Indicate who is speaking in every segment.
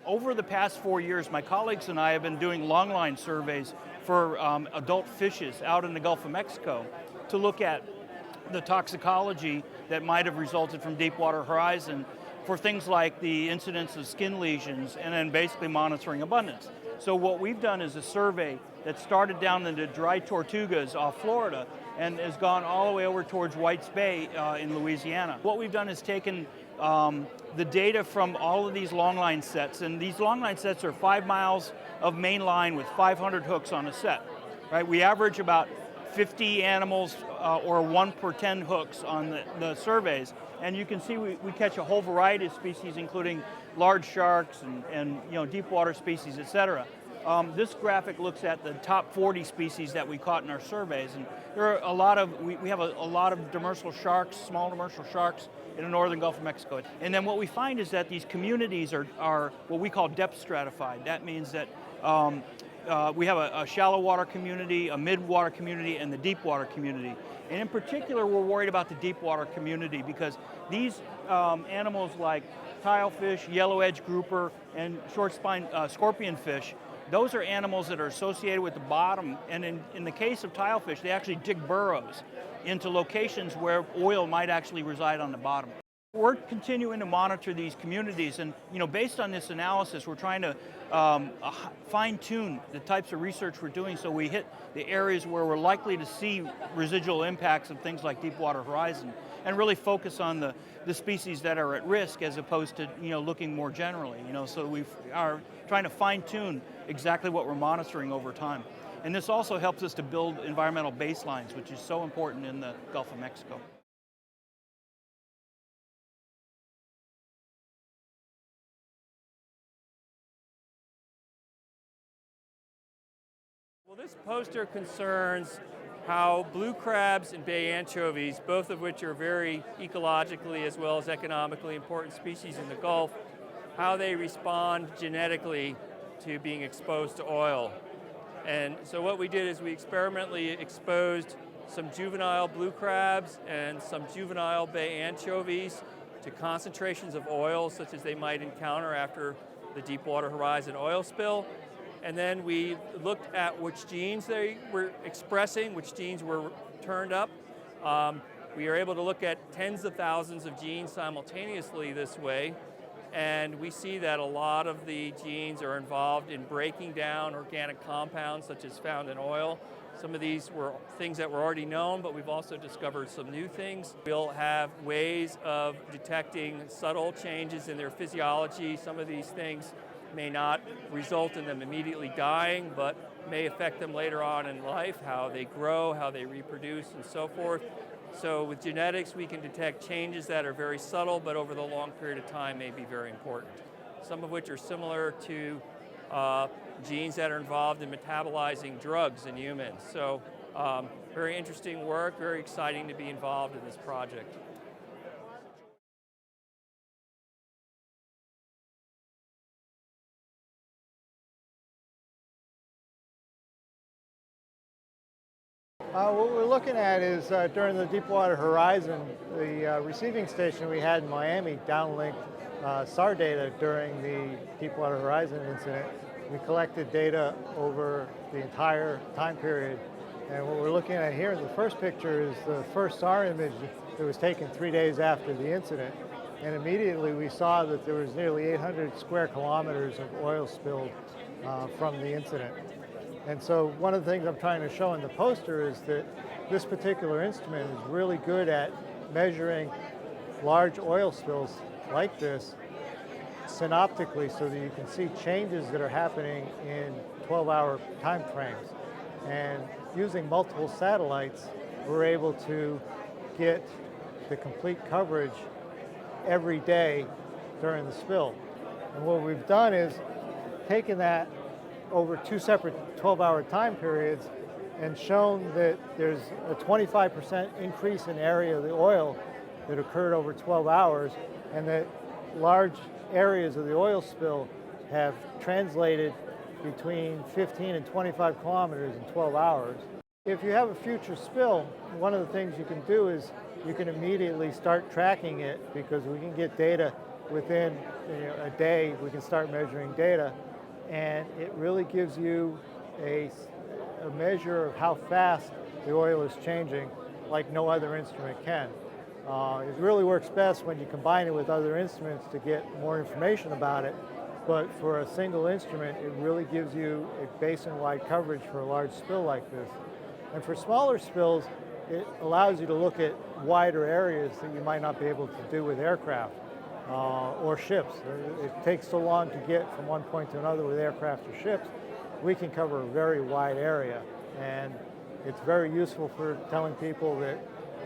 Speaker 1: Over the past 4 years, my colleagues and I have been doing longline surveys for adult fishes out in the Gulf of Mexico to look at the toxicology that might have resulted from Deepwater Horizon for things like the incidence of skin lesions and then basically monitoring abundance. So what we've done is a survey that started down in the dry Tortugas off Florida and has gone all the way over towards Whites Bay in Louisiana. What we've done is taken the data from all of these longline sets, and these longline sets are 5 miles of main line with 500 hooks on a set. Right? We average about 50 animals or 1 per 10 hooks on the surveys, and you can see we catch a whole variety of species, including large sharks and deep water species, et cetera. This graphic looks at the top 40 species that we caught in our surveys, and there are a lot of, we have a lot of demersal sharks, small demersal sharks in the northern Gulf of Mexico. And then what we find is that these communities are what we call depth stratified. That means that we have a shallow water community, a mid-water community, and the deep water community. And in particular, we're worried about the deep water community because these animals like tilefish, yellow-edged grouper, and short-spine scorpionfish, those are animals that are associated with the bottom, and in the case of tilefish, they actually dig burrows into locations where oil might actually reside on the bottom. We're continuing to monitor these communities, and based on this analysis, we're trying to fine-tune the types of research we're doing so we hit the areas where we're likely to see residual impacts of things like Deepwater Horizon, and really focus on the species that are at risk as opposed to looking more generally. So we are trying to fine-tune exactly what we're monitoring over time. And this also helps us to build environmental baselines, which is so important in the Gulf of Mexico.
Speaker 2: Well, this poster concerns how blue crabs and bay anchovies, both of which are very ecologically as well as economically important species in the Gulf, how they respond genetically to being exposed to oil. And so what we did is we experimentally exposed some juvenile blue crabs and some juvenile bay anchovies to concentrations of oil such as they might encounter after the Deepwater Horizon oil spill. And then we looked at which genes they were expressing, which genes were turned up. We are able to look at tens of thousands of genes simultaneously this way. And we see that a lot of the genes are involved in breaking down organic compounds such as found in oil. Some of these were things that were already known, but we've also discovered some new things. We'll have ways of detecting subtle changes in their physiology. Some of these things may not result in them immediately dying, but may affect them later on in life, how they grow, how they reproduce, and so forth. So with genetics, we can detect changes that are very subtle, but over the long period of time may be very important. Some of which are similar to genes that are involved in metabolizing drugs in humans. So very interesting work, very exciting to be involved in this project.
Speaker 3: What we're looking at is during the Deepwater Horizon, the receiving station we had in Miami downlinked SAR data during the Deepwater Horizon incident. We collected data over the entire time period. And what we're looking at here in the first picture is the first SAR image that was taken 3 days after the incident. And immediately we saw that there was nearly 800 square kilometers of oil spilled from the incident. And so one of the things I'm trying to show in the poster is that this particular instrument is really good at measuring large oil spills like this synoptically so that you can see changes that are happening in 12-hour time frames. And using multiple satellites, we're able to get the complete coverage every day during the spill. And what we've done is taken that over 2 separate 12-hour time periods and shown that there's a 25% increase in area of the oil that occurred over 12 hours, and that large areas of the oil spill have translated between 15 and 25 kilometers in 12 hours. If you have a future spill, one of the things you can do is you can immediately start tracking it because we can get data within a day we can start measuring data, and it really gives you a measure of how fast the oil is changing like no other instrument can. It really works best when you combine it with other instruments to get more information about it, but for a single instrument it really gives you a basin-wide coverage for a large spill like this. And for smaller spills, it allows you to look at wider areas that you might not be able to do with aircraft or ships. It takes so long to get from one point to another with aircraft or ships. We can cover a very wide area, and it's very useful for telling people that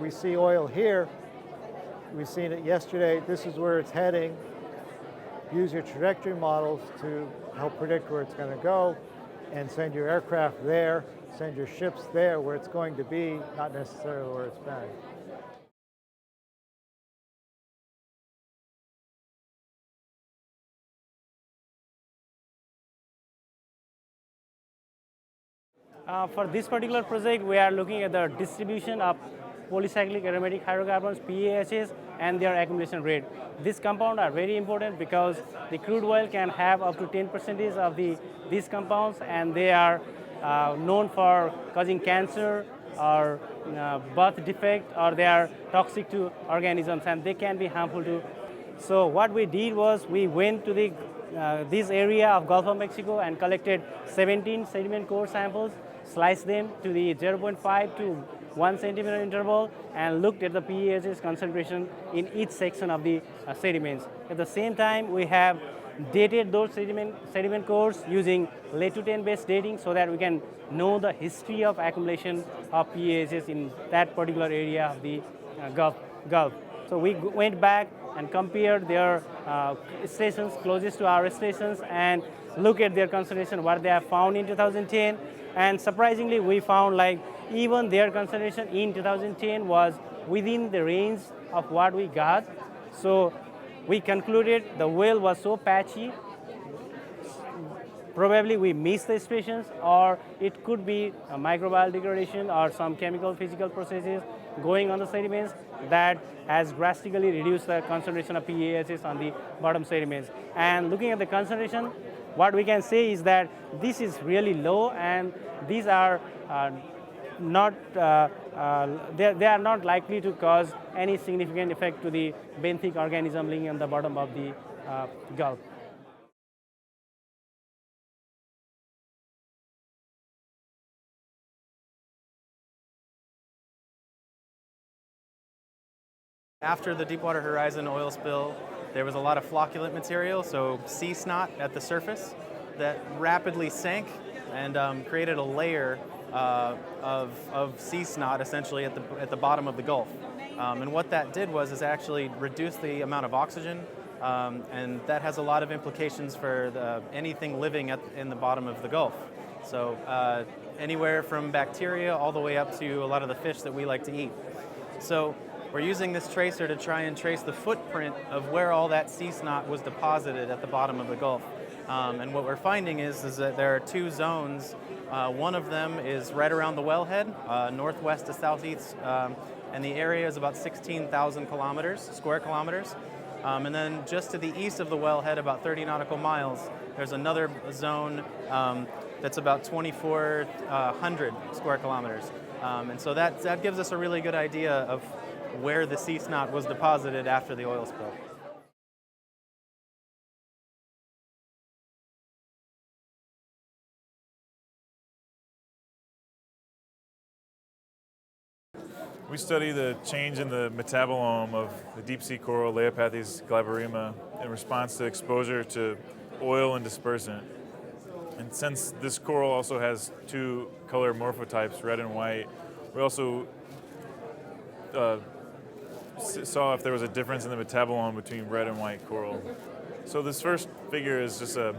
Speaker 3: we see oil here, we've seen it yesterday, this is where it's heading. Use your trajectory models to help predict where it's going to go, and send your aircraft there, send your ships there where it's going to be, not necessarily where it's been.
Speaker 4: For this particular project, we are looking at the distribution of polycyclic aromatic hydrocarbons, PAHs, and their accumulation rate. These compounds are very important because the crude oil can have up to 10% of these compounds, and they are known for causing cancer or birth defect, or they are toxic to organisms and they can be harmful to. So what we did was we went to this area of Gulf of Mexico and collected 17 sediment core samples, sliced them to the 0.5 to 1 centimeter interval, and looked at the PAH's concentration in each section of the sediments. At the same time, we have dated those sediment cores using lead to 10 based dating so that we can know the history of accumulation of PAHs in that particular area of the Gulf. So we went back and compared their stations closest to our stations and look at their concentration, what they have found in 2010. And surprisingly, we found like even their concentration in 2010 was within the range of what we got. So we concluded the well was so patchy, probably we missed the stations, or it could be a microbial degradation or some chemical physical processes going on the sediments that has drastically reduced the concentration of PAHs on the bottom sediments. And looking at the concentration, what we can say is that this is really low, and these are they are not likely to cause any significant effect to the benthic organism living on the bottom of the Gulf.
Speaker 5: After the Deepwater Horizon oil spill, there was a lot of flocculent material, so sea snot at the surface that rapidly sank and created a layer of sea snot essentially at the bottom of the Gulf. And what that did was actually reduce the amount of oxygen, and that has a lot of implications for anything living in the bottom of the Gulf. So anywhere from bacteria all the way up to a lot of the fish that we like to eat. So we're using this tracer to try and trace the footprint of where all that sea snot was deposited at the bottom of the Gulf. And what we're finding is that there are two zones. One of them is right around the wellhead, northwest to southeast, and the area is about 16,000 square kilometers. And then just to the east of the wellhead, about 30 nautical miles, there's another zone that's about 2,400 square kilometers. And so that gives us a really good idea of where the sea snot was deposited after the oil spill.
Speaker 6: We study the change in the metabolome of the deep sea coral Patties glaberrima in response to exposure to oil and dispersant. And since this coral also has two color morphotypes, red and white, we also saw if there was a difference in the metabolome between red and white coral. So this first figure is just a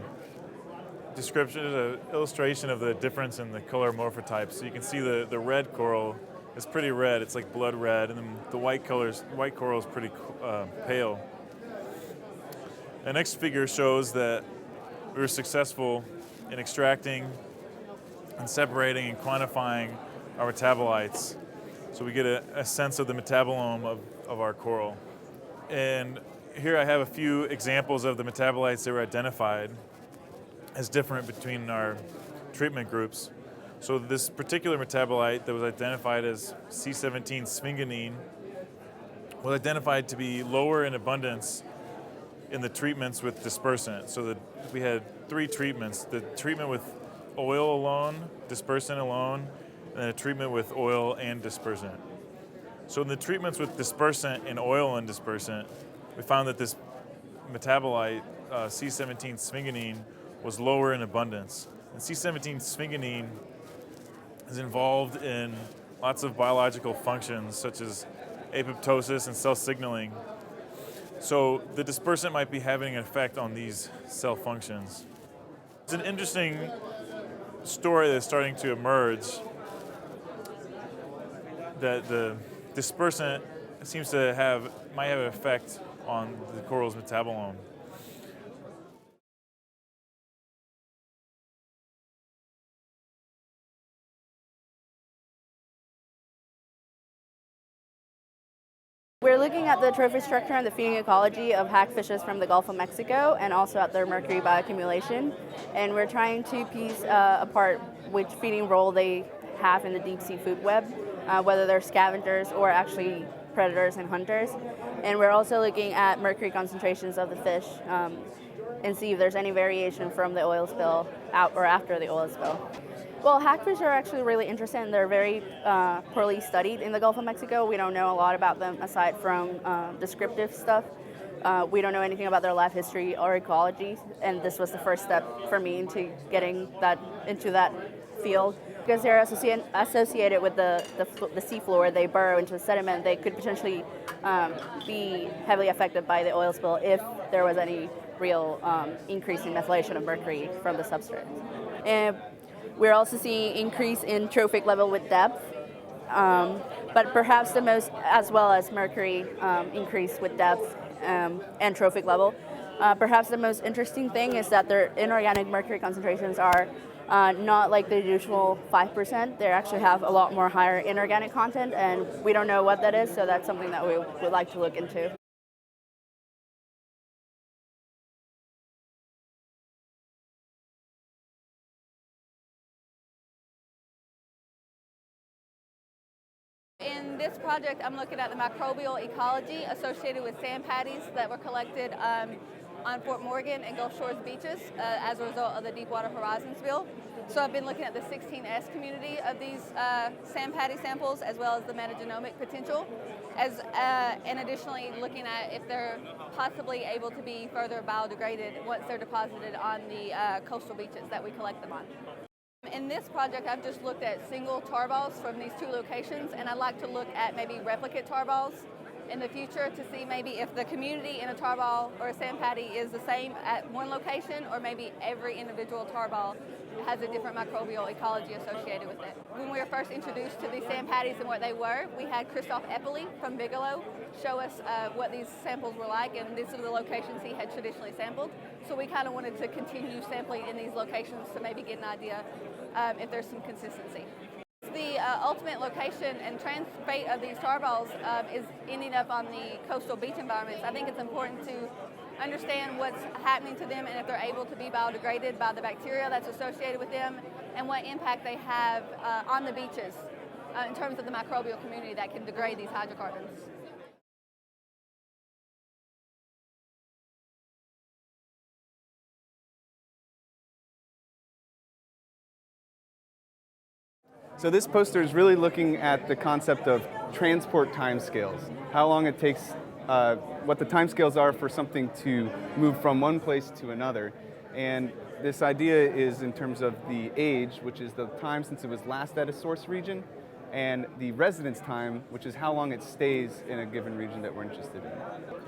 Speaker 6: description, an illustration of the difference in the color morphotypes. So you can see the red coral is pretty red, it's like blood red, and then the white coral is pretty pale. The next figure shows that we were successful in extracting and separating and quantifying our metabolites. So we get a sense of the metabolome of our coral. And here I have a few examples of the metabolites that were identified as different between our treatment groups. So this particular metabolite that was identified as C17 sphingosine was identified to be lower in abundance in the treatments with dispersant. So we had 3 treatments: the treatment with oil alone, dispersant alone, and then a treatment with oil and dispersant. So in the treatments with dispersant and oil and dispersant, we found that this metabolite, C17 sphingosine, was lower in abundance. And C17 sphingosine is involved in lots of biological functions such as apoptosis and cell signaling. So the dispersant might be having an effect on these cell functions. It's an interesting story that's starting to emerge that the dispersant seems to might have an effect on the coral's metabolome.
Speaker 7: We're looking at the trophic structure and the feeding ecology of hagfishes from the Gulf of Mexico and also at their mercury bioaccumulation. And we're trying to piece apart which feeding role they have in the deep sea food web, whether they're scavengers or actually predators and hunters. And we're also looking at mercury concentrations of the fish and see if there's any variation from the oil spill out or after the oil spill. Well, hagfish are actually really interesting, and they're very poorly studied in the Gulf of Mexico. We don't know a lot about them aside from descriptive stuff. We don't know anything about their life history or ecology, and this was the first step for me into getting into that field. Because they're associated with the seafloor, they burrow into the sediment, they could potentially be heavily affected by the oil spill if there was any real increase in methylation of mercury from the substrate. And we're also seeing increase in trophic level with depth, but perhaps the most, as well as mercury increase with depth and trophic level. Perhaps the most interesting thing is that their inorganic mercury concentrations are not like the usual 5%. They actually have a lot more higher inorganic content, and we don't know what that is, so that's something that we would like to look into. In this project, I'm looking at the microbial ecology associated with sand patties that were collected on Fort Morgan and Gulf Shores beaches as a result of the Deepwater Horizon spill. So I've been looking at the 16S community of these sand patty samples as well as the metagenomic potential, and additionally looking at if they're possibly able to be further biodegraded once they're deposited on the coastal beaches that we collect them on. In this project, I've just looked at single tar balls from these 2 locations, and I'd like to look at maybe replicate tar balls in the future to see maybe if the community in a tar ball or a sand patty is the same at one location, or maybe every individual tar ball has a different microbial ecology associated with it. When we were first introduced to these sand patties and what they were, we had Christoph Eppley from Bigelow show us what these samples were like, and these are the locations he had traditionally sampled. So we kind of wanted to continue sampling in these locations to maybe get an idea if there's some consistency. The ultimate location and fate of these tar balls is ending up on the coastal beach environments. I think it's important to understand what's happening to them and if they're able to be biodegraded by the bacteria that's associated with them, and what impact they have on the beaches in terms of the microbial community that can degrade these hydrocarbons.
Speaker 8: So this poster is really looking at the concept of transport timescales, how long it takes, what the timescales are for something to move from one place to another. And this idea is in terms of the age, which is the time since it was last at a source region, and the residence time, which is how long it stays in a given region that we're interested in.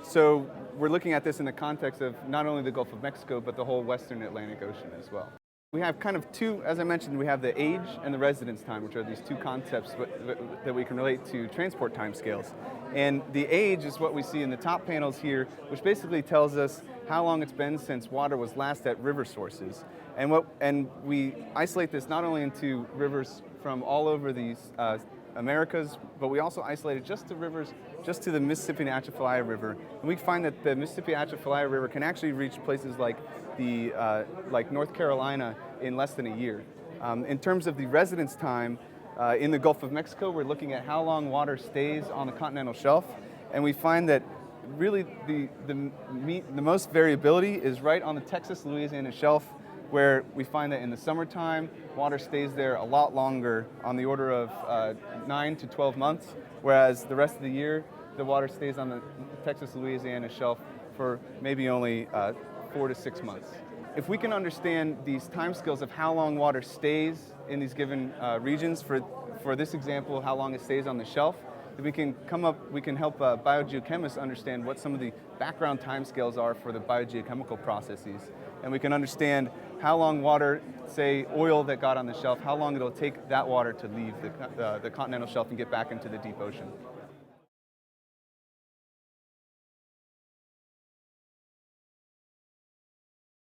Speaker 8: So we're looking at this in the context of not only the Gulf of Mexico, but the whole Western Atlantic Ocean as well. We have kind of 2, as I mentioned, we have the age and the residence time, which are these 2 concepts that we can relate to transport timescales. And the age is what we see in the top panels here, which basically tells us how long it's been since water was last at river sources. And we isolate this not only into rivers from all over these Americas, but we also isolated just the rivers, just to the Mississippi and Atchafalaya River. And we find that the Mississippi Atchafalaya River can actually reach places like like North Carolina in less than a year. In terms of the residence time, in the Gulf of Mexico, we're looking at how long water stays on the continental shelf, and we find that really the most variability is right on the Texas-Louisiana shelf, where we find that in the summertime, water stays there a lot longer, on the order of 9 to 12 months, whereas the rest of the year, the water stays on the Texas-Louisiana shelf for maybe only 4 to 6 months. If we can understand these timescales of how long water stays in these given regions, for this example, how long it stays on the shelf, then we can help biogeochemists understand what some of the background timescales are for the biogeochemical processes. And we can understand how long water, say oil that got on the shelf, how long it'll take that water to leave the continental shelf and get back into the deep ocean.